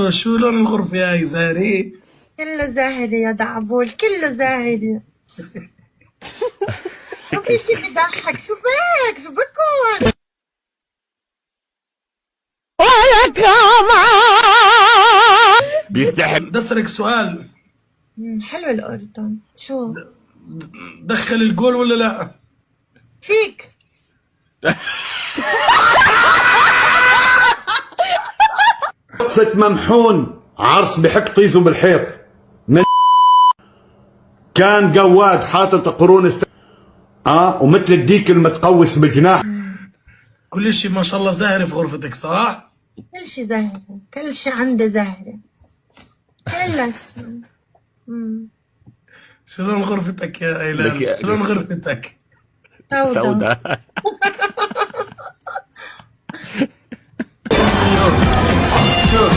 شو لون الغرفة يا زهري؟ كله زاهري يا دعبول، كله زاهري. ما في شي بيضحك. شو بك؟ شو بكون؟ بيستحق. بدي اسألك سؤال. حلو الأردن. شو دخل الجول ولا لا؟ فيك؟ وقفة ممحون عرس بحق طيزه بالحيط من كان قواد حاطط قرون ومثل الديك المتقوس بجناح. كل شيء ما شاء الله زهري في غرفتك صح؟ كل شي زاهري، كل شي عنده زاهري، كل شي. شو لون غرفتك يا ايلان؟ شو لون غرفتك؟ سودا. سوداء.